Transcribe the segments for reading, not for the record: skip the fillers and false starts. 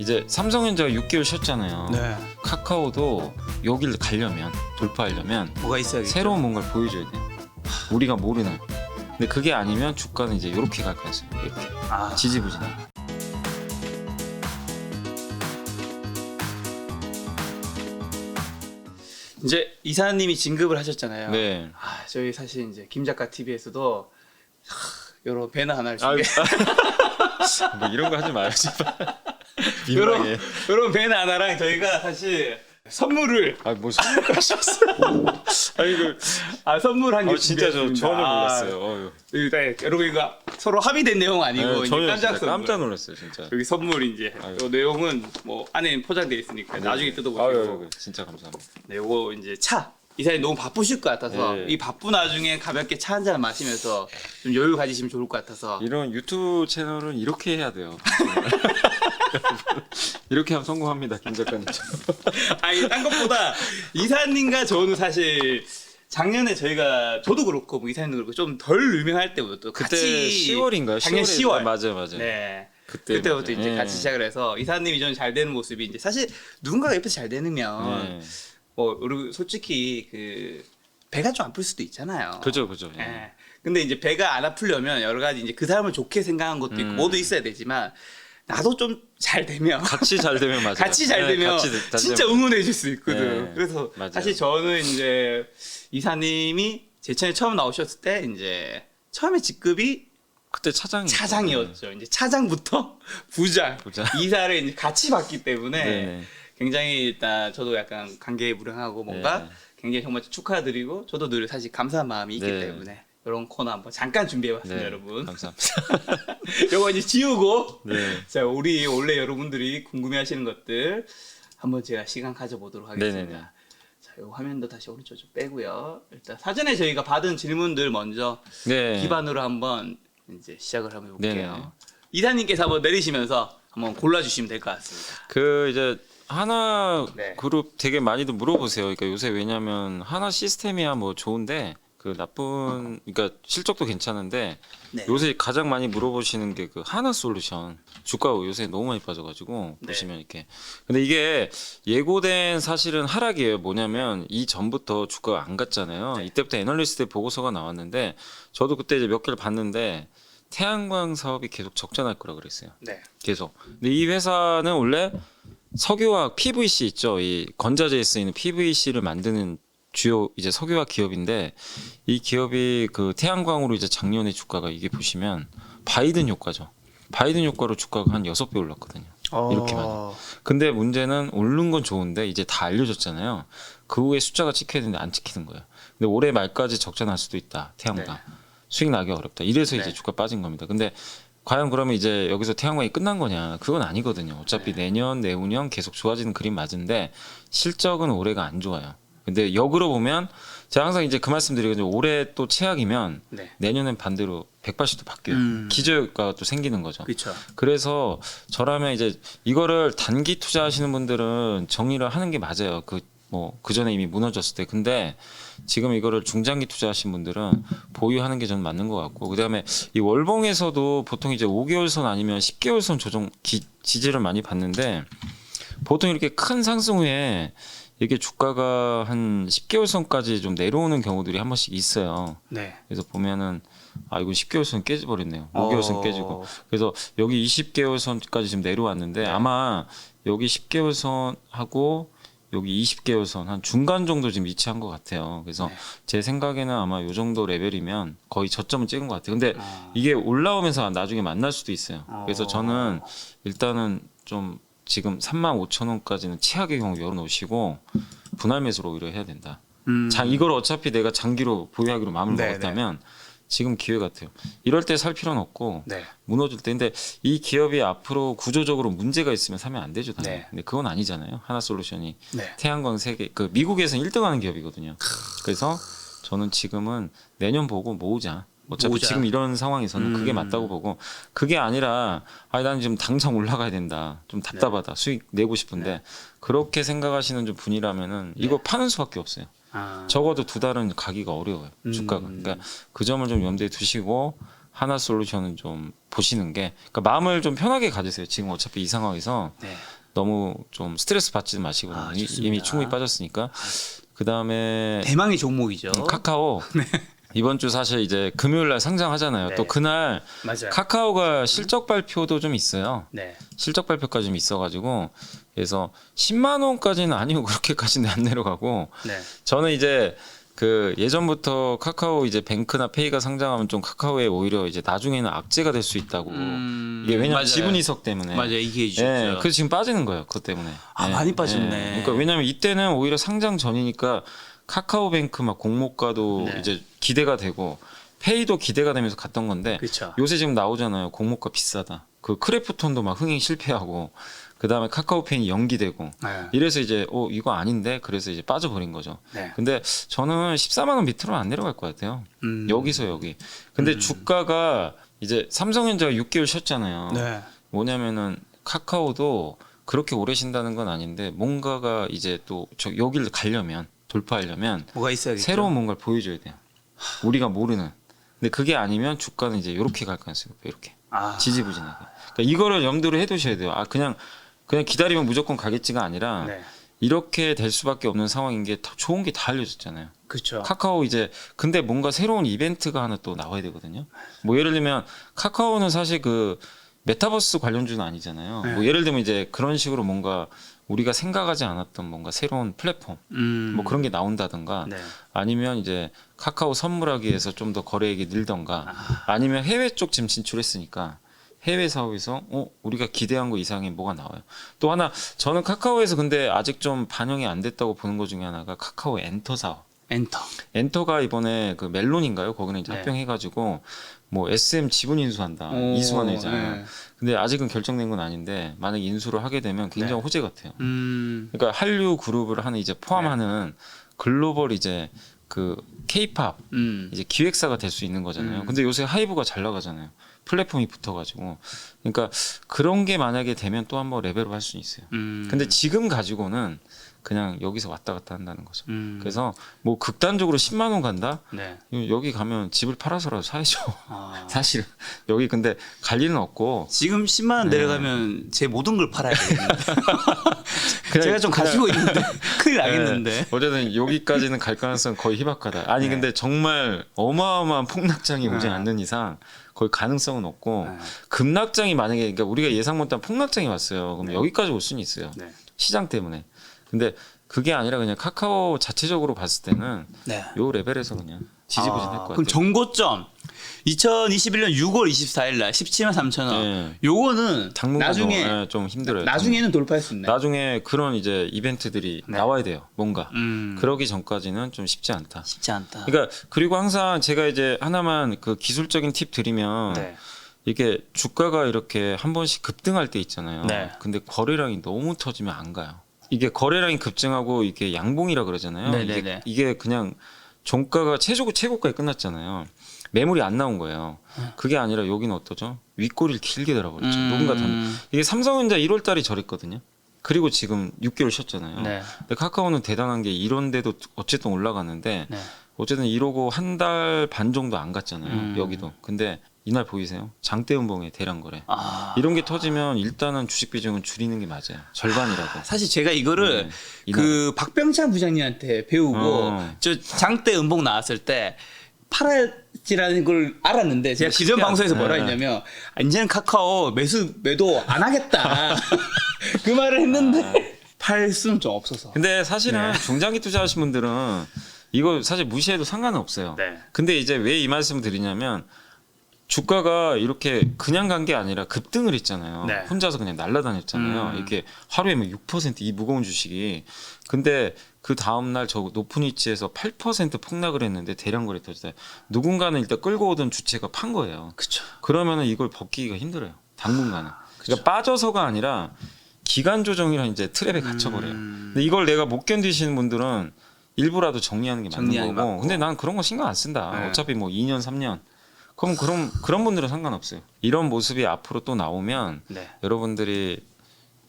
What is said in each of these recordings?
이제 삼성전자가 6개월 쉬었잖아요. 네. 카카오도 여기를 가려면 돌파하려면 뭐가 있어야겠죠. 새로운 뭔가를 보여줘야 돼요. 우리가 모르는. 근데 그게 아니면 주가는 이제 이렇게 갈 거였어요. 이렇게 지지부진하게. 이제 이사님이 진급을 하셨잖아요. 네. 저희 사실 이제 김 작가 TV에서도 여러 배너 하나를 아유, 준비. 뭐 이런 거 하지 마요, 제발. 여러 민망해. 배너 하나랑 저희가 사실 선물을 뭐 선물까지 했어요. 아니 선물 진짜 저 전혀 몰랐어요. 일단 여러분 이거 서로 합의된 내용 아니고 이제 전혀 깜짝 진짜 깜짝 놀랐어요, 진짜. 여기 선물 이제 요 내용은 뭐 안에 포장되어 있으니까 나중에 뜯어보시고. 아유, 진짜 감사합니다. 네, 요거 이제 차. 이사님 너무 바쁘실 것 같아서 네. 이 바쁜 와중에 가볍게 차 한 잔 마시면서 좀 여유 가지시면 좋을 것 같아서. 이런 유튜브 채널은 이렇게 해야 돼요. 이렇게 하면 성공합니다, 김 작가님. 아니 딴 것보다 이사님과 저는 사실 작년에 저도 그렇고 뭐 이사님도 그렇고 좀 덜 유명할 때부터 그때 같이 10월인가요? 작년 10월. 맞아요. 네. 그때부터 그때부터 이제 같이 시작을 해서 이사님이 좀 잘 되는 모습이 이제 사실 누군가가 옆에서 잘 되면 뭐 우리 솔직히 그 배가 좀 아플 수도 있잖아요. 그죠. 예. 근데 이제 배가 안 아프려면 여러 가지 이제 그 사람을 좋게 생각한 것도 있고 모두 있어야 되지만 나도 좀 잘 되면 같이 잘 되면 맞아요. 같이 잘 되면 진짜 응원해 줄 수 있거든. 네, 그래서 맞아요. 사실 저는 이제 이사님이 제 채널 처음 나오셨을 때 이제 처음에 직급이 그때 차장이었죠. 차장이었죠. 이제 차장부터 부장. 이사를 이제 같이 받기 때문에 네네. 굉장히 일단 저도 약간 간계무량하고 뭔가 굉장히 정말 축하드리고 저도 늘 사실 감사한 마음이 있기 때문에 이런 코너 한번 잠깐 준비해봤습니다, 여러분. 감사합니다. 이거 이제 지우고 네. 우리 원래 여러분들이 궁금해하시는 것들 한번 제가 시간 가져보도록 하겠습니다. 네네네. 자, 이 화면도 다시 오른쪽 좀 빼고요. 일단 사전에 저희가 받은 질문들 먼저 기반으로 한번 이제 시작을 한번 해볼게요. 네네. 이사님께서 한번 내리시면서 한번 골라주시면 될 것 같습니다. 그 이제 하나 네. 그룹 되게 많이들 물어보세요. 그러니까 요새 왜냐면 하나 시스템이야 뭐 좋은데 그 나쁜 그러니까 실적도 괜찮은데 요새 가장 많이 물어보시는 게 그 하나 솔루션 주가가 요새 너무 많이 빠져가지고 보시면 이렇게 근데 이게 예고된 사실은 하락이에요. 뭐냐면 이 전부터 주가가 안 갔잖아요. 이때부터 애널리스트 보고서가 나왔는데 저도 그때 이제 몇 개를 봤는데 태양광 사업이 계속 적자날 거라 그랬어요. 계속. 근데 이 회사는 원래 석유화학 PVC 있죠. 이 건자재에 쓰이는 PVC를 만드는 주요 이제 석유화학 기업인데 이 기업이 그 태양광으로 이제 작년에 주가가 이게 보시면 바이든 효과죠. 바이든 효과로 주가가 한 6배 올랐거든요. 이렇게 많이. 근데 문제는 오른 건 좋은데 이제 다 알려졌잖아요. 그 후에 숫자가 찍혀야 되는데 안 찍히는 거예요. 근데 올해 말까지 적자 날 수도 있다. 태양광. 수익 나기 어렵다. 이래서 이제 주가 빠진 겁니다. 근데 과연 그러면 이제 여기서 태양광이 끝난 거냐? 그건 아니거든요. 어차피 내년, 내후년 계속 좋아지는 그림 맞은데 실적은 올해가 안 좋아요. 근데 역으로 보면 제가 항상 이제 그 말씀 드리거든요. 올해 또 최악이면 내년엔 반대로 180도 바뀌어요. 기저효과가 또 생기는 거죠. 그렇죠. 그래서 저라면 이제 이거를 단기 투자하시는 분들은 정리를 하는 게 맞아요. 그 전에 이미 무너졌을 때. 근데 지금 이거를 중장기 투자하신 분들은 보유하는 게 저는 맞는 것 같고, 그 다음에 이 월봉에서도 보통 이제 5개월 선 아니면 10개월 선 조정 지지를 많이 받는데 보통 이렇게 큰 상승 후에 이게 주가가 한 10개월 선까지 좀 내려오는 경우들이 한 번씩 있어요. 그래서 보면은 이건 10개월 선 깨져버렸네요. 5개월 선 깨지고. 그래서 여기 20개월 선까지 지금 내려왔는데 아마 여기 10개월 선하고 여기 20개월 선 한 중간 정도 지금 위치한 것 같아요. 그래서 제 생각에는 아마 요 정도 레벨이면 거의 저점은 찍은 것 같아요. 근데 이게 올라오면서 나중에 만날 수도 있어요. 그래서 저는 일단은 좀 지금 35,000원까지는 최악의 경우 열어놓으시고 분할 매수로 오히려 해야 된다. 이걸 어차피 내가 장기로 보유하기로 마음을 먹었다면 지금 기회 같아요. 이럴 때 살 필요는 없고 무너질 때. 근데 이 기업이 앞으로 구조적으로 문제가 있으면 사면 안 되죠. 당연히. 근데 그건 아니잖아요. 하나솔루션이 태양광 세계 그 미국에서는 1등하는 기업이거든요. 그래서 저는 지금은 내년 보고 모으자. 어차피 지금 이런 상황에서는 그게 맞다고 보고 그게 아니라 나는 지금 당장 올라가야 된다. 좀 답답하다. 수익 내고 싶은데 그렇게 생각하시는 좀 분이라면은 이거 파는 수밖에 없어요. 적어도 2달은 가기가 어려워요. 주가가. 그러니까 그 점을 좀 염두에 두시고 하나솔루션은 좀 보시는 게 그러니까 마음을 좀 편하게 가지세요. 지금 어차피 이 상황에서 너무 좀 스트레스 받지 마시고 좋습니다. 이미 충분히 빠졌으니까. 그 다음에 대망의 종목이죠. 카카오 이번 주 사실 이제 금요일 날 상장하잖아요. 네. 또 그날 맞아요. 카카오가 실적 발표도 좀 있어요. 네. 실적 발표까지 좀 있어가지고 그래서 10만 원까지는 아니고 그렇게까지는 안 내려가고 네. 저는 이제 그 예전부터 카카오 이제 뱅크나 페이가 상장하면 좀 카카오에 오히려 이제 나중에는 악재가 될 수 있다고 이게 왜냐면 맞아요. 지분 이석 때문에 맞아요. 얘기해 예, 주셨죠. 그래서 지금 빠지는 거예요. 그것 때문에. 아, 예, 많이 빠졌네. 예. 그러니까 왜냐면 이때는 오히려 상장 전이니까 카카오뱅크 막 공모가도 네. 이제 기대가 되고 페이도 기대가 되면서 갔던 건데 그렇죠. 요새 지금 나오잖아요. 공모가 비싸다. 그 크래프톤도 막 흥행 실패하고 그 다음에 카카오페이 연기되고 네. 이래서 이제 이거 아닌데 그래서 이제 빠져버린 거죠. 네. 근데 저는 14만 원 밑으로는 안 내려갈 것 같아요. 음. 여기서 여기. 근데 주가가 이제 삼성전자가 6개월 쉬었잖아요. 네. 뭐냐면은 카카오도 그렇게 오래 쉰다는 건 아닌데 뭔가가 이제 또 여기를 가려면 돌파하려면 뭐가 있어야겠죠. 새로운 뭔가를 보여줘야 돼요. 우리가 모르는. 근데 그게 아니면 주가는 이제 이렇게 갈 가능성이 높아요. 이렇게 아. 지지부진하게. 그러니까 이거를 염두를 해두셔야 돼요. 아 그냥 기다리면 무조건 가겠지가 아니라 네. 이렇게 될 수밖에 없는 상황인 게 더 좋은 게 다 알려졌잖아요. 그렇죠. 카카오 이제 근데 뭔가 새로운 이벤트가 하나 또 나와야 되거든요. 뭐 예를 들면 카카오는 사실 그 메타버스 관련주는 아니잖아요. 네. 뭐 예를 들면 이제 그런 식으로 뭔가 우리가 생각하지 않았던 뭔가 새로운 플랫폼 뭐 그런 게 나온다든가 네. 아니면 이제 카카오 선물하기에서 좀 더 거래액이 늘던가 아니면 해외 쪽 지금 진출했으니까 해외 사업에서 우리가 기대한 거 이상의 뭐가 나와요. 또 하나 저는 카카오에서 근데 아직 좀 반영이 안 됐다고 보는 것 중에 하나가 카카오 엔터 사업. 엔터가 이번에 그 멜론인가요? 거기는 이제 네. 합병해가지고 뭐 SM 지분 인수한다. 이수환 회장. 네. 근데 아직은 결정된 건 아닌데 만약 인수를 하게 되면 굉장히 네. 호재 같아요. 음. 그러니까 한류 그룹을 하는 이제 포함하는 글로벌 이제 그 K-팝 이제 기획사가 될 수 있는 거잖아요. 근데 요새 하이브가 잘 나가잖아요. 플랫폼이 붙어가지고. 그러니까 그런 게 만약에 되면 또 한번 레벨업 할 수 있어요. 근데 지금 가지고는 그냥 여기서 왔다 갔다 한다는 거죠. 그래서 뭐 극단적으로 10만 원 간다? 네. 여기 가면 집을 팔아서라도 사야죠. 아. 사실은 여기 근데 갈 일은 없고 지금 10만 원 내려가면 제 모든 걸 팔아야 되겠는데. 그냥- 제가 좀 가지고 있는데 큰일 나겠는데. 네, 어쨌든 여기까지는 갈 가능성 거의 희박하다. 아니 네. 근데 정말 어마어마한 폭락장이 오지 네. 않는 이상 거의 가능성은 없고 네. 급락장이 만약에 그러니까 우리가 예상 못한 폭락장이 왔어요. 그럼 네. 여기까지 올 수는 있어요. 네. 시장 때문에. 근데 그게 아니라 그냥 카카오 자체적으로 봤을 때는 네. 요 레벨에서 그냥 지지부진할 것 같아요. 그럼 정고점 2021년 6월 24일 날 17만 3천 원. 네. 요거는 당분간 나중에 좀 힘들어요. 나중에는 돌파할 수 있나요? 나중에 그런 이제 이벤트들이 네. 나와야 돼요. 뭔가. 음. 그러기 전까지는 좀 쉽지 않다. 쉽지 않다. 그러니까 그리고 항상 제가 이제 하나만 그 기술적인 팁 드리면 네. 이게 주가가 이렇게 한 번씩 급등할 때 있잖아요. 네. 근데 거래량이 너무 터지면 안 가요. 이게 거래량이 급증하고 이게 양봉이라 그러잖아요. 네네네. 이게 그냥 종가가 최고가에 끝났잖아요. 매물이 안 나온 거예요. 그게 아니라 여기는 어떠죠? 윗꼬리를 길게 달아버렸죠. 누군가 이게 삼성전자 1월 달이 저랬거든요. 그리고 지금 6개월 쉬었잖아요. 네. 근데 카카오는 대단한 게 이런데도 어쨌든 올라갔는데 네. 어쨌든 이러고 한 달 반 정도 안 갔잖아요. 여기도. 근데 이날 보이세요? 장대 음봉의 대량 거래. 아. 이런 게 터지면 일단은 주식 비중은 줄이는 게 맞아요. 절반이라도. 사실 제가 이거를 네. 그 박병찬 부장님한테 배우고 저 장대 음봉 나왔을 때 팔아지라는 걸 알았는데 제가 근데 그전 쉽게 방송에서 뭐라 네. 했냐면 이제는 카카오 매도 안 하겠다 그 말을 했는데 팔 수는 좀 없어서. 근데 사실은 네. 중장기 투자하신 분들은 이거 사실 무시해도 상관은 없어요. 네. 근데 이제 왜 이 말씀을 드리냐면 주가가 이렇게 그냥 간 게 아니라 급등을 했잖아요. 네. 혼자서 그냥 날아다녔잖아요. 이렇게 하루에 뭐 6%이 무거운 주식이. 근데 그 다음날 저 높은 위치에서 8% 폭락을 했는데 대량 거래 터졌어요. 누군가는 일단 끌고 오던 주체가 판 거예요. 그렇죠. 그러면은 이걸 벗기기가 힘들어요. 당분간은. 그러니까 빠져서가 아니라 기간 조정이라는 이제 트랩에 갇혀버려요. 근데 이걸 내가 못 견디시는 분들은 일부라도 정리하는 게 맞는 정리하는 게 거고. 맞고. 근데 난 그런 거 신경 안 쓴다. 네. 어차피 뭐 2년, 3년. 그럼 그런 분들은 상관없어요. 이런 모습이 앞으로 또 나오면 네. 여러분들이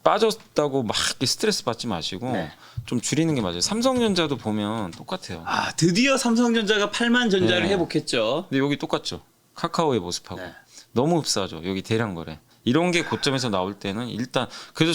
빠졌다고 막 이렇게 스트레스 받지 마시고 네. 좀 줄이는 게 맞아요. 삼성전자도 보면 똑같아요. 아 드디어 삼성전자가 8만 전자를 네. 회복했죠. 근데 여기 똑같죠. 카카오의 모습하고 네. 너무 흡사하죠. 여기 대량 거래. 이런 게 고점에서 나올 때는 일단 그래서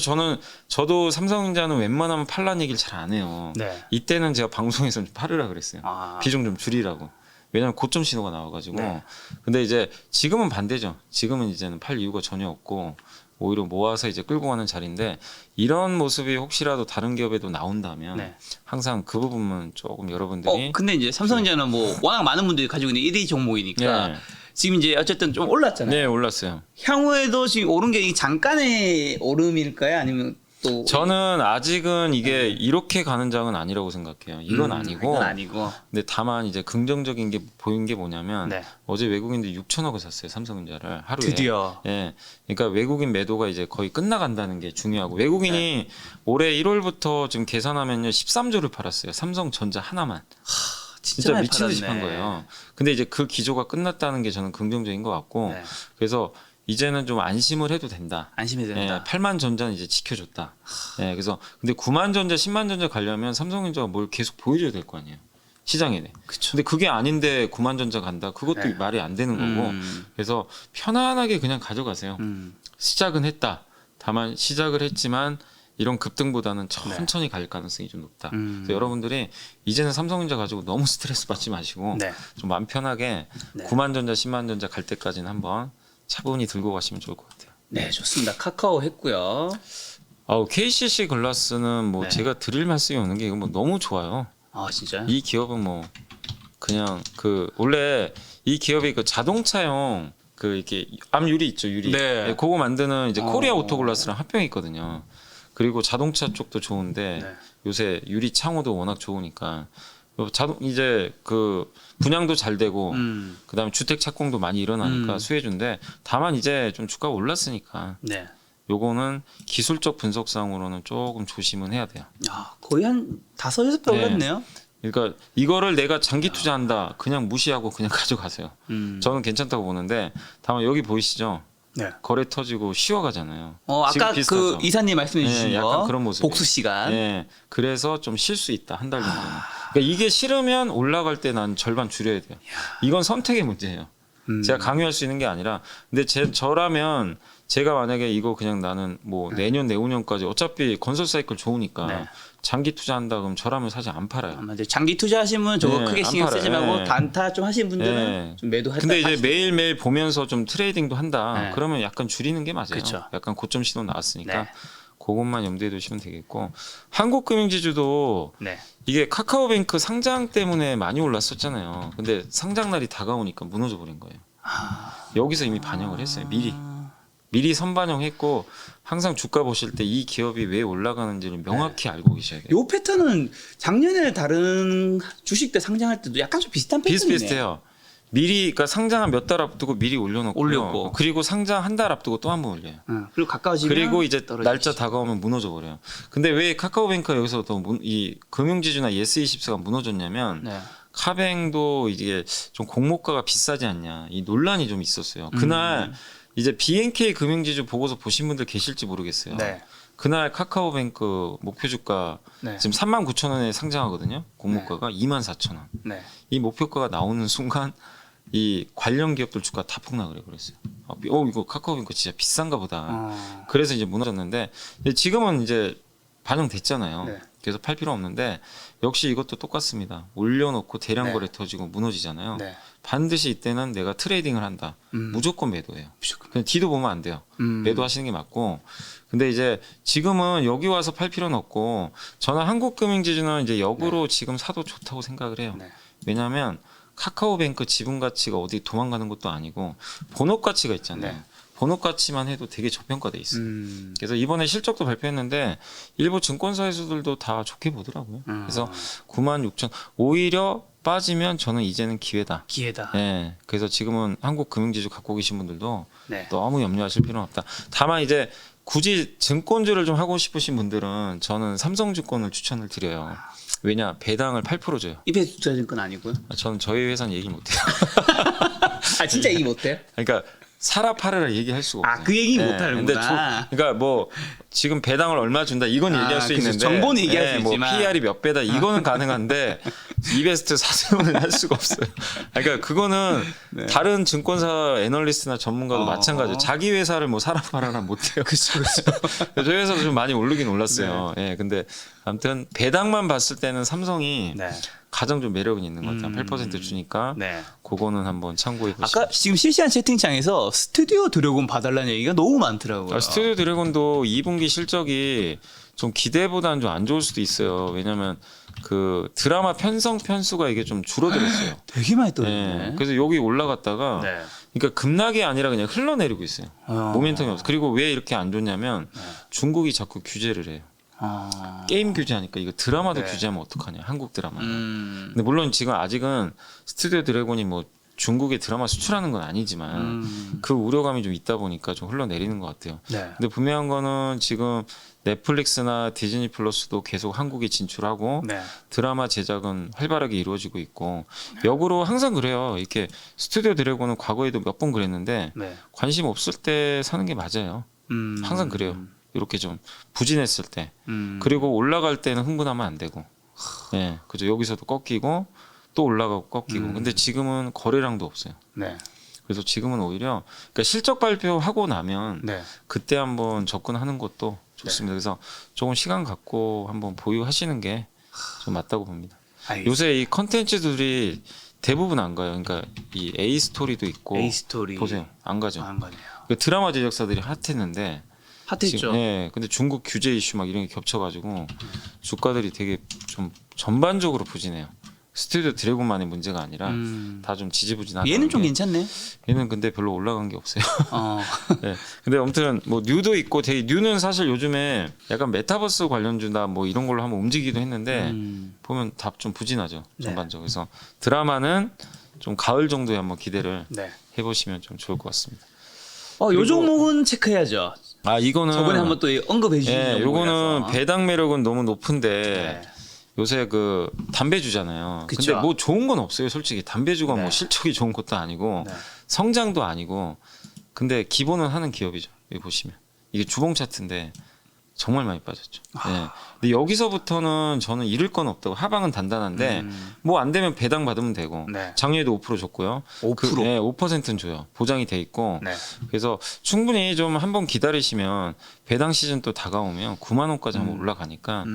저도 삼성전자는 웬만하면 팔라는 얘기를 잘 안 해요. 네. 이때는 제가 방송에서 좀 팔으라 그랬어요. 아. 비중 좀 줄이라고. 왜냐면 고점 신호가 나와가지고. 네. 근데 이제 지금은 반대죠. 지금은 이제는 팔 이유가 전혀 없고 오히려 모아서 이제 끌고 가는 자리인데 이런 모습이 혹시라도 다른 기업에도 나온다면 네. 항상 그 부분은 조금 여러분들이 근데 이제 삼성전자는 뭐 워낙 많은 분들이 가지고 있는 1위 종목이니까 네. 지금 이제 어쨌든 좀 올랐잖아요. 네 올랐어요. 향후에도 지금 오른 게 잠깐의 오름일까요? 아니면 또 저는 아직은 이게 이렇게 가는 장은 아니라고 생각해요. 이건 아니고. 이건 아니고. 근데 다만 이제 긍정적인 게 보인 게 뭐냐면 네. 어제 외국인들이 6천억을 샀어요 삼성전자를 하루에. 드디어. 예. 그러니까 외국인 매도가 이제 거의 끝나간다는 게 중요하고 외국인이 올해 1월부터 지금 계산하면요 13조를 팔았어요. 삼성전자 하나만. 진짜 많이 미친 듯이 판 팔았네. 거예요. 근데 이제 그 기조가 끝났다는 게 저는 긍정적인 것 같고 네. 그래서 이제는 좀 안심을 해도 된다. 안심해야 된다. 8만 전자는 이제 지켜줬다. 예, 그래서 근데 9만 전자, 10만 전자 가려면 삼성전자가 뭘 계속 보여줘야 될 거 아니에요. 시장에. 그쵸. 근데 그게 아닌데 9만 전자 간다. 그것도 네. 말이 안 되는 거고. 그래서 편안하게 그냥 가져가세요. 시작은 했다. 다만 시작을 했지만 이런 급등보다는 천천히 갈 가능성이 좀 높다. 그래서 여러분들이 이제는 삼성전자 가지고 너무 스트레스 받지 마시고 네. 좀 마음 편하게 네. 9만 전자, 10만 전자 갈 때까지는 한번 차분히 들고 가시면 좋을 것 같아요. 네, 좋습니다. 카카오 했고요. KCC 글라스는 뭐 네. 제가 드릴 말씀이 없는 게 이거 뭐 너무 좋아요. 아, 진짜요? 이 기업은 뭐 그냥 그 원래 이 기업이 그 자동차용 그 이렇게 앞 유리 있죠 유리. 네. 그거 만드는 이제 어. 코리아 오토글라스랑 합병이 있거든요. 그리고 자동차 쪽도 좋은데 네. 요새 유리 창호도 워낙 좋으니까 이제 그 분양도 잘 되고 그다음에 주택 착공도 많이 일어나니까 수혜주인데 다만 이제 좀 주가가 올랐으니까 네. 요거는 기술적 분석상으로는 조금 조심은 해야 돼요. 야, 거의 한 5-6배 네. 올랐네요. 그러니까 이거를 내가 장기 투자한다 그냥 무시하고 그냥 가져가세요. 저는 괜찮다고 보는데 다만 여기 보이시죠? 네. 거래 터지고 쉬어가잖아요. 아까 지금 그 비슷하죠? 이사님 말씀해 주신 네, 거 약간 그런 모습이에요. 복수 시간. 예, 그래서 좀 쉴 수 있다 한 달 정도는. 그러니까 이게 싫으면 올라갈 때 난 절반 줄여야 돼요. 이건 선택의 문제예요. 제가 강요할 수 있는 게 아니라, 근데 저라면 제가 만약에 이거 그냥 나는 뭐 내년 내후년까지 어차피 건설 사이클 좋으니까 네. 장기 투자한다 그럼 저라면 사실 안 팔아요. 아마 이제 장기 투자하시면 저거 네, 크게 안 신경 팔아요. 쓰지 말고 네. 단타 좀 하시는 분들은 네. 좀 매도했다. 근데 이제 매일매일 보면서 좀 트레이딩도 한다. 네. 그러면 약간 줄이는 게 맞아요. 그쵸. 약간 고점 신호 나왔으니까 네. 그것만 염두에 두시면 되겠고 한국금융지주도 네. 이게 카카오뱅크 상장 때문에 많이 올랐었잖아요. 근데 상장 날이 다가오니까 무너져 버린 거예요. 여기서 이미 반영을 했어요. 미리 선반영했고 항상 주가 보실 때 이 기업이 왜 올라가는지를 명확히 알고 계셔야 돼요. 요 패턴은 작년에 다른 주식들 상장할 때도 약간 좀 비슷한 패턴이네요. 비슷비슷해요. 미리 그러니까 상장 몇 달 앞두고 미리 올려놓고 올렸고. 그리고 상장 한 달 앞두고 또 한 번 올려요. 그리고 가까워지면 그리고 이제 떨어지지. 날짜 다가오면 무너져 버려요. 근데 왜 카카오뱅크가 여기서 이 금융지주나 예스24가 무너졌냐면 네. 카뱅도 이게 좀 공모가가 비싸지 않냐 이 논란이 좀 있었어요. 그날 이제 BNK 금융지주 보고서 보신 분들 계실지 모르겠어요. 네. 그날 카카오뱅크 목표 주가 네. 지금 39,000원에 상장하거든요. 공모가가 24,000원. 네. 이 목표가가 나오는 순간 이 관련 기업들 주가 다 폭락을 해버렸어요. 이거 카카오뱅크 진짜 비싼가 보다. 그래서 이제 무너졌는데 지금은 이제 반영됐잖아요. 네. 그래서 팔 필요 없는데 역시 이것도 똑같습니다. 올려놓고 대량 네. 거래 터지고 무너지잖아요. 네. 반드시 이때는 내가 트레이딩을 한다. 무조건 매도해요. 무조건. 그냥 뒤도 보면 안 돼요. 매도하시는 게 맞고. 근데 이제 지금은 여기 와서 팔 필요는 없고 저는 한국금융지주는 이제 역으로 지금 사도 좋다고 생각을 해요. 네. 왜냐하면 카카오뱅크 지분 가치가 어디 도망가는 것도 아니고 본업 가치가 있잖아요. 네. 본업 가치만 해도 되게 저평가돼 있어요. 그래서 이번에 실적도 발표했는데 일부 증권사 회수들도 다 좋게 보더라고요. 그래서 96,000 오히려 빠지면 저는 이제는 기회다. 기회다. 네, 그래서 지금은 한국 금융지주 갖고 계신 분들도 네. 너무 염려하실 필요는 없다. 다만 이제 굳이 증권주를 좀 하고 싶으신 분들은 저는 삼성증권을 추천을 드려요. 왜냐 배당을 8% 줘요. 이페투자증권 아니고요. 저는 저희 회사는 얘기 못해요. 아 진짜 얘기 못해요? 그러니까 사라 팔으라 얘기할 수가 없어요. 아, 그 얘기 못 근데 하는구나. 그러니까 뭐 지금 배당을 얼마 준다 이건 얘기할 수 그쵸. 있는데 정보는 얘기할 수 뭐 있지만. PR이 몇 배다 이거는 가능한데 이베스트 사세요는 할 수가 없어요. 그러니까 그거는 네. 다른 증권사 애널리스트나 전문가도 마찬가지예요. 자기 회사를 뭐 사라 팔아라 못해요. 그렇죠. 저희 회사도 좀 많이 오르긴 올랐어요. 예, 근데 아무튼 배당만 봤을 때는 삼성이 네. 가장 좀 매력은 있는 것 같아요. 8% 주니까 네. 그거는 한번 참고해 보시죠. 아까 지금 실시간 채팅창에서 스튜디오 드래곤 봐달라는 얘기가 너무 많더라고요. 스튜디오 드래곤도 2분기 실적이 좀 기대보다는 좀 안 좋을 수도 있어요. 왜냐면 그 드라마 편성 편수가 이게 좀 줄어들었어요. 되게 많이 네. 떨어졌네. 그래서 여기 올라갔다가 네. 그러니까 급락이 아니라 그냥 흘러내리고 있어요. 어. 모멘텀이 없어. 그리고 왜 이렇게 안 좋냐면 중국이 자꾸 규제를 해요. 게임 규제하니까 이거 드라마도 네. 규제하면 어떡하냐. 한국 드라마. 음. 근데 물론 지금 아직은 스튜디오 드래곤이 뭐 중국에 드라마 수출하는 건 아니지만 그 우려감이 좀 있다 보니까 좀 흘러내리는 것 같아요. 네. 근데 분명한 거는 지금 넷플릭스나 디즈니 플러스도 계속 한국에 진출하고 네. 드라마 제작은 활발하게 이루어지고 있고 역으로 항상 그래요. 이렇게 스튜디오 드래곤은 과거에도 몇 번 그랬는데 네. 관심 없을 때 사는 게 맞아요. 항상 그래요. 이렇게 좀 부진했을 때 그리고 올라갈 때는 흥분하면 안 되고 예, 그죠. 여기서도 꺾이고 또 올라가고 꺾이고 근데 지금은 거래량도 없어요. 네. 그래서 지금은 오히려 그러니까 실적 발표하고 나면 네. 그때 한번 접근하는 것도 좋습니다. 그래서 조금 시간 갖고 한번 보유하시는 게 좀 맞다고 봅니다. 알겠습니다. 요새 이 컨텐츠들이 대부분 안 가요. 그러니까 이 A 스토리도 있고 A 스토리 보세요. 안 가죠. 안 가네요. 그 드라마 제작사들이 핫했는데 핫했죠. 지금, 예, 근데 중국 규제 이슈 막 이런 게 겹쳐가지고 주가들이 되게 좀 전반적으로 부진해요. 스튜디오 드래곤만의 문제가 아니라 다 좀 지지부진하다. 얘는 좀 괜찮네. 얘는 근데 별로 올라간 게 없어요. 어. 네. 근데 아무튼 뭐 뉴도 있고 되게 뉴는 사실 요즘에 약간 메타버스 관련주나 뭐 이런 걸로 한번 움직이기도 했는데 보면 다 좀 부진하죠. 네. 전반적으로. 그래서 드라마는 좀 가을 정도에 한번 기대를 네. 해보시면 좀 좋을 것 같습니다. 요 종목은 체크해야죠. 아 이거는 저번에 한번 또 언급해 주신 예, 요거는 종목이라서. 배당 매력은 너무 높은데 네. 요새 그 담배주잖아요. 그쵸. 근데 뭐 좋은 건 없어요, 솔직히. 담배주가 네. 뭐 실적이 좋은 것도 아니고 네. 성장도 아니고. 근데 기본은 하는 기업이죠. 여기 보시면 이게 주봉 차트인데 정말 많이 빠졌죠. 네. 근데 여기서부터는 저는 잃을 건 없다고. 하방은 단단한데 뭐 안 되면 배당 받으면 되고. 네. 작년에도 5% 줬고요. 5%? 네, 5%는 줘요. 보장이 돼 있고. 네. 그래서 충분히 좀 한번 기다리시면 배당 시즌 또 다가오면 9만 원까지 한번 올라가니까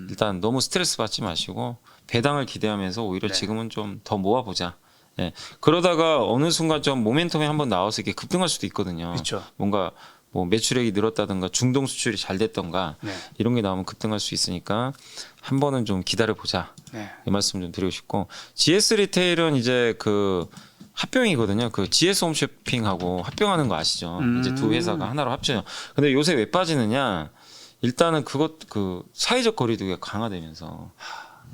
일단 너무 스트레스 받지 마시고 배당을 기대하면서 오히려 네. 지금은 좀 더 모아보자. 예. 그러다가 어느 순간 좀 모멘텀이 한번 나와서 이게 급등할 수도 있거든요. 그쵸. 뭔가 뭐 매출액이 늘었다든가 중동 수출이 잘 됐던가 네. 이런 게 나오면 급등할 수 있으니까 한 번은 좀 기다려 보자. 네. 이 말씀 좀 드리고 싶고 GS 리테일은 이제 그 합병이거든요. 그 GS 홈쇼핑하고 합병하는 거 아시죠? 이제 두 회사가 하나로 합쳐요. 근데 요새 왜 빠지느냐? 일단은 그것 그 사회적 거리두기가 강화되면서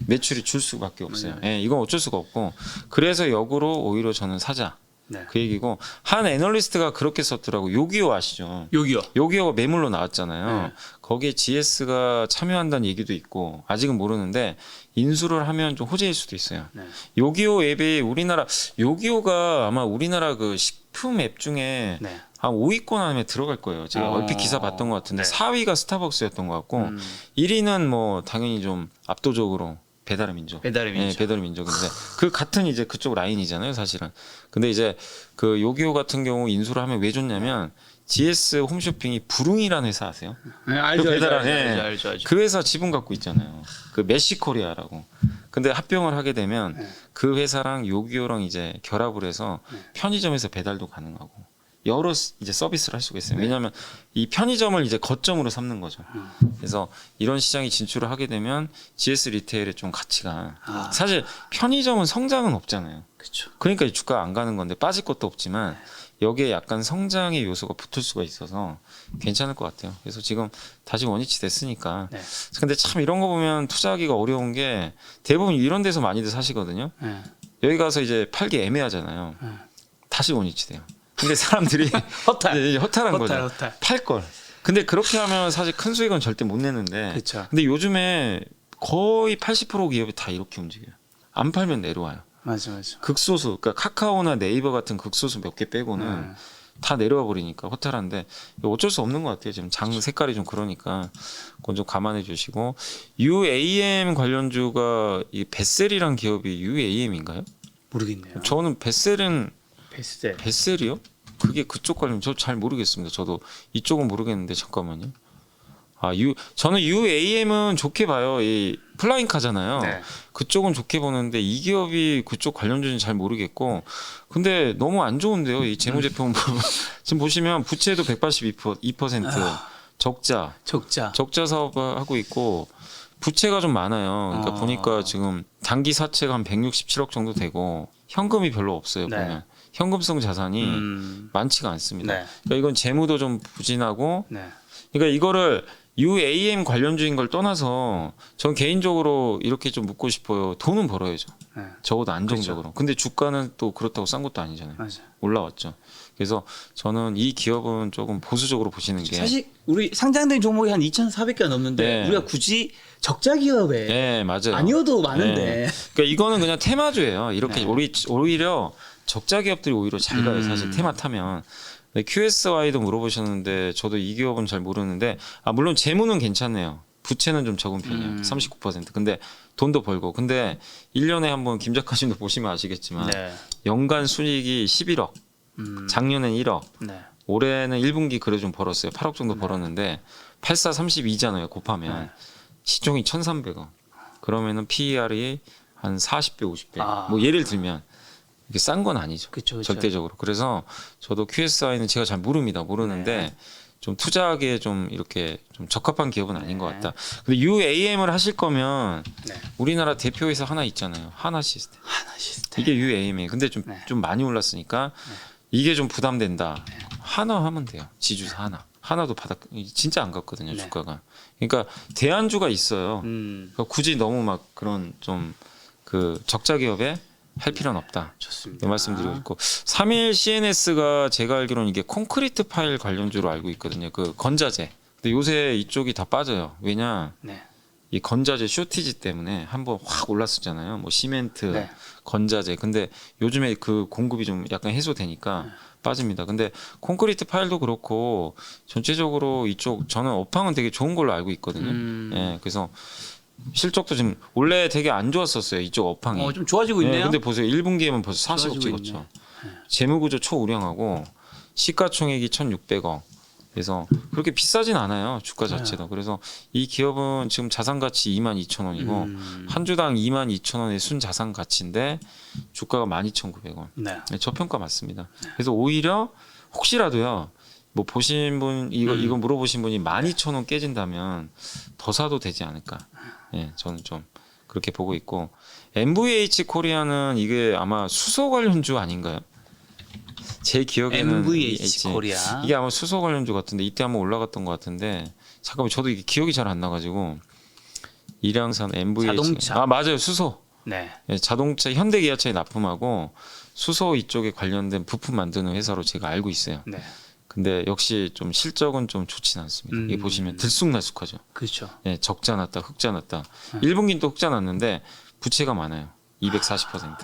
매출이 줄 수밖에 없어요. 예, 이건 어쩔 수가 없고 그래서 역으로 오히려 저는 사자. 네. 그 얘기고 한 애널리스트가 그렇게 썼더라고. 요기요 아시죠? 여기요. 요기요가 매물로 나왔잖아요. 네. 거기에 GS가 참여한다는 얘기도 있고 아직은 모르는데 인수를 하면 좀 호재일 수도 있어요. 네. 요기요 앱이 우리나라 요기요가 아마 우리나라 그 식품 앱 중에 네. 한 5위권 안에 들어갈 거예요. 제가 얼핏 기사 봤던 것 같은데 네. 4위가 스타벅스였던 것 같고 1위는 뭐 당연히 좀 압도적으로 배달의 민족. 배달의 민족. 네, 배달의 민족인데 그 같은 이제 그쪽 라인이잖아요, 사실은. 근데 이제 그 요기요 같은 경우 인수를 하면 왜 좋냐면 GS 홈쇼핑이 부릉이라는 회사 아세요? 네, 알죠, 그 알죠, 배달한- 알죠, 예. 알죠, 알죠. 그 회사 지분 갖고 있잖아요. 그 메시코리아라고. 근데 합병을 하게 되면 그 회사랑 요기요랑 이제 결합을 해서 편의점에서 배달도 가능하고 여러 이제 서비스를 할 수가 있어요. 왜냐하면 이 편의점을 이제 거점으로 삼는 거죠. 그래서 이런 시장에 진출을 하게 되면 GS 리테일의 좀 가치가 사실 편의점은 성장은 없잖아요. 그렇죠. 그러니까 이 주가 안 가는 건데 빠질 것도 없지만 여기에 약간 성장의 요소가 붙을 수가 있어서 괜찮을 것 같아요. 그래서 지금 다시 원위치 됐으니까. 네. 근데 참 이런 거 보면 투자하기가 어려운 게 대부분 이런 데서 많이들 사시거든요. 네. 여기 가서 이제 팔기 애매하잖아요. 다시 원위치 돼요. 근데 사람들이 허탈. 이제 허탈한 거죠. 허탈. 팔 걸. 근데 그렇게 하면 사실 큰 수익은 절대 못 내는데. 그쵸. 근데 요즘에 거의 80% 기업이 다 이렇게 움직여요. 안 팔면 내려와요. 맞아. 극소수, 그러니까 카카오나 네이버 같은 극소수 몇 개 빼고는 다 내려와 버리니까 허탈한데 어쩔 수 없는 것 같아요. 지금 장 색깔이 좀 그러니까 그건 좀 감안해 주시고 UAM 관련주가 이 베셀이란 기업이 UAM인가요? 모르겠네요. 저는 베셀은 베스트. 베셀이요? 그게 그쪽 관련 저 잘 모르겠습니다. 저도 이쪽은 모르겠는데 잠깐만요. 저는 UAM은 좋게 봐요. 이 플라잉카잖아요. 네. 그쪽은 좋게 보는데 이 기업이 그쪽 관련주는 잘 모르겠고, 근데 너무 안 좋은데요. 이 재무제표본부 지금 보시면 부채도 182%, 적자 사업하고 있고 부채가 좀 많아요. 그러니까 보니까 지금 단기 사채가 한 167억 정도 되고 현금이 별로 없어요. 네. 보면 현금성 자산이 많지가 않습니다. 네. 그러니까 이건 재무도 좀 부진하고, 네. 그러니까 이거를 UAM 관련주인 걸 떠나서 전 개인적으로 이렇게 좀 묻고 싶어요. 돈은 벌어야죠. 네. 적어도 안정적으로. 근데 주가는 또 그렇다고 싼 것도 아니잖아요. 맞아. 올라왔죠. 그래서 저는 이 기업은 조금 보수적으로 보시는 게. 사실 우리 상장된 종목이 한 2,400개가 넘는데 네. 우리가 굳이 적자 기업에 네, 맞아요. 아니어도 많은데. 네. 그러니까 이거는 그냥 테마주예요. 이렇게 네. 오히려 적자 기업들이 오히려 잘 가요. 사실 테마 타면. 네, QSY도 물어보셨는데 저도 이 기업은 잘 모르는데 물론 재무는 괜찮네요. 부채는 좀 적은 편이에요. 39%. 근데 돈도 벌고. 근데 1년에 한번 김 작가님도 보시면 아시겠지만 네. 연간 순이익이 11억. 작년엔 1억. 네. 올해는 1분기 그래 좀 벌었어요. 8억 정도 벌었는데 84 32잖아요. 곱하면 네. 시총이 1,300원. 그러면은 PER이 한 40배, 50배. 아. 뭐 예를 들면 이게 싼 건 아니죠. 그쵸. 절대적으로. 그래서 저도 QSI는 제가 잘 모르는데 네. 좀 투자하기에 좀 이렇게 좀 적합한 기업은 아닌 것 같다. 근데 UAM을 하실 거면 네. 우리나라 대표회사 하나 있잖아요. 하나 시스템. 하나 시스템. 이게 UAM이에요. 근데 좀 네. 많이 올랐으니까 이게 좀 부담된다. 하나 하면 돼요. 지주사 하나. 하나도 바닥 진짜 안 갔거든요. 네. 주가가. 그러니까 대안주가 있어요. 그러니까 굳이 너무 막 그런 좀 그 적자 기업에 할 필요는 없다. 좋습니다. 이 말씀드리고 있고 3일 CNS가 제가 알기로는 이게 콘크리트 파일 관련주로 알고 있거든요. 그 건자재. 근데 요새 이쪽이 다 빠져요. 왜냐? 네. 이 건자재 쇼티지 때문에 한번 확 올랐었잖아요. 뭐 시멘트, 네. 건자재. 근데 요즘에 그 공급이 좀 약간 해소되니까 빠집니다. 근데 콘크리트 파일도 그렇고 전체적으로 이쪽 저는 업황은 되게 좋은 걸로 알고 있거든요. 예, 그래서 실적도 지금 원래 되게 안 좋았었어요. 이쪽 업황이. 좀 좋아지고 있네요. 근데 보세요. 1분기에만 벌써 40억 좋아지고 찍었죠. 재무구조 초우량하고 시가총액이 1,600억. 그래서 그렇게 비싸진 않아요. 주가 자체도. 그래서 이 기업은 지금 자산가치 22,000원이고 한 주당 22,000원의 순자산 가치인데 주가가 12,900원. 네. 네, 저평가 맞습니다. 그래서 오히려 혹시라도요. 뭐 보신 분 이거 물어보신 분이 12,000원 깨진다면 더 사도 되지 않을까. 예, 저는 좀 그렇게 보고 있고 MVH 코리아는 이게 아마 수소 관련주 아닌가요? 제 기억에는 MVH 코리아. 이게 아마 수소 관련주 같은데 이때 한번 올라갔던 것 같은데 잠깐만 저도 이게 기억이 잘 안 나가지고 일양산 MVH 자동차. 맞아요 수소. 네. 예, 자동차 현대기아차에 납품하고 수소 이쪽에 관련된 부품 만드는 회사로 제가 알고 있어요. 네. 근데 역시 좀 실적은 좀 좋지는 않습니다. 이게 보시면 들쑥날쑥하죠. 그렇죠. 예, 적자 났다, 흑자 났다. 1분기는 또 흑자 났는데 부채가 많아요. 240%.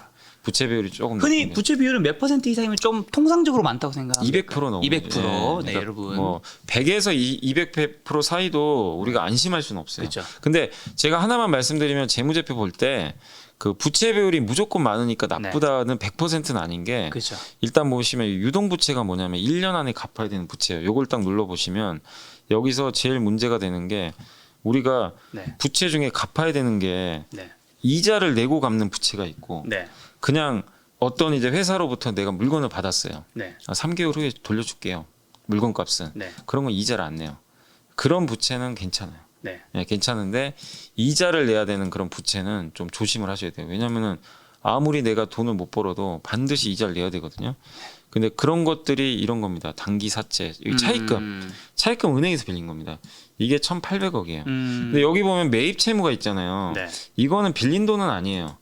부채 비율이 조금 흔히 높은데. 부채 비율은 몇 퍼센트 이상이면 좀 통상적으로 많다고 생각합니다. 200% 넘어요. 200%. 네, 그러니까 여러분. 뭐 100에서 200% 사이도 우리가 안심할 수는 없어요. 그렇죠. 근데 제가 하나만 말씀드리면 재무제표 볼 때 그 부채 비율이 무조건 많으니까 나쁘다는 100%는 아닌 게 그렇죠. 일단 보시면 유동 부채가 뭐냐면 1년 안에 갚아야 되는 부채예요. 요걸 딱 눌러 보시면 여기서 제일 문제가 되는 게 우리가 네. 부채 중에 갚아야 되는 게 네. 이자를 내고 갚는 부채가 있고 네. 그냥 어떤 이제 회사로부터 내가 물건을 받았어요. 네. 3개월 후에 돌려줄게요. 물건값은. 네. 그런 건 이자를 안 내요. 그런 부채는 괜찮아요. 네. 네, 괜찮은데 이자를 내야 되는 그런 부채는 좀 조심을 하셔야 돼요. 왜냐면은 아무리 내가 돈을 못 벌어도 반드시 이자를 내야 되거든요. 근데 그런 것들이 이런 겁니다. 단기 사채, 여기 차입금 은행에서 빌린 겁니다. 이게 1,800억이에요. 근데 여기 보면 매입 채무가 있잖아요. 네. 이거는 빌린 돈은 아니에요.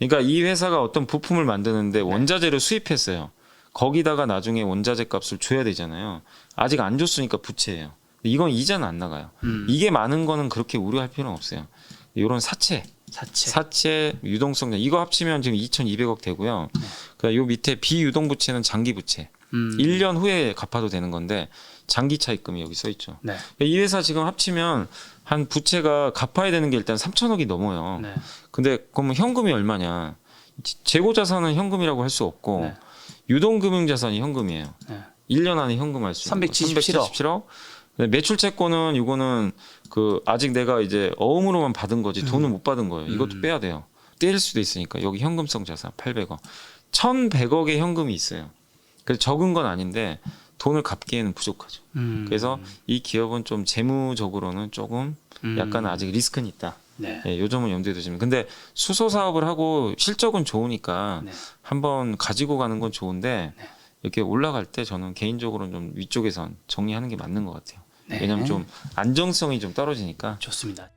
그러니까 이 회사가 어떤 부품을 만드는데 원자재를 수입했어요. 거기다가 나중에 원자재 값을 줘야 되잖아요. 아직 안 줬으니까 부채예요. 이건 이자는 안 나가요. 이게 많은 거는 그렇게 우려할 필요는 없어요. 이런 사채, 유동성 이거 합치면 지금 2,200억 되고요. 그러니까 요 밑에 비유동 부채는 장기 부채. 1년 후에 갚아도 되는 건데 장기 차입금이 여기 써 있죠. 네. 이 회사 지금 합치면 한 부채가 갚아야 되는 게 일단 3천억이 넘어요. 네. 근데 그러면 현금이 얼마냐? 재고 자산은 현금이라고 할 수 없고 네. 유동금융 자산이 현금이에요. 네. 1년 안에 현금할 수 있는 377억. 377억. 매출 채권은 이거는 그 아직 내가 이제 어음으로만 받은 거지 돈을 못 받은 거예요. 이것도 빼야 돼요. 떼일 수도 있으니까 여기 현금성 자산 800억. 1,100억의 현금이 있어요. 그래서 적은 건 아닌데 돈을 갚기에는 부족하죠. 그래서 이 기업은 좀 재무적으로는 조금 약간 아직 리스크는 있다. 네. 예, 요 점은 염두에 두시면. 근데 수소 사업을 하고 실적은 좋으니까 네. 한번 가지고 가는 건 좋은데 네. 이렇게 올라갈 때 저는 개인적으로는 좀 위쪽에선 정리하는 게 맞는 것 같아요. 네. 왜냐하면 좀 안정성이 좀 떨어지니까. 좋습니다.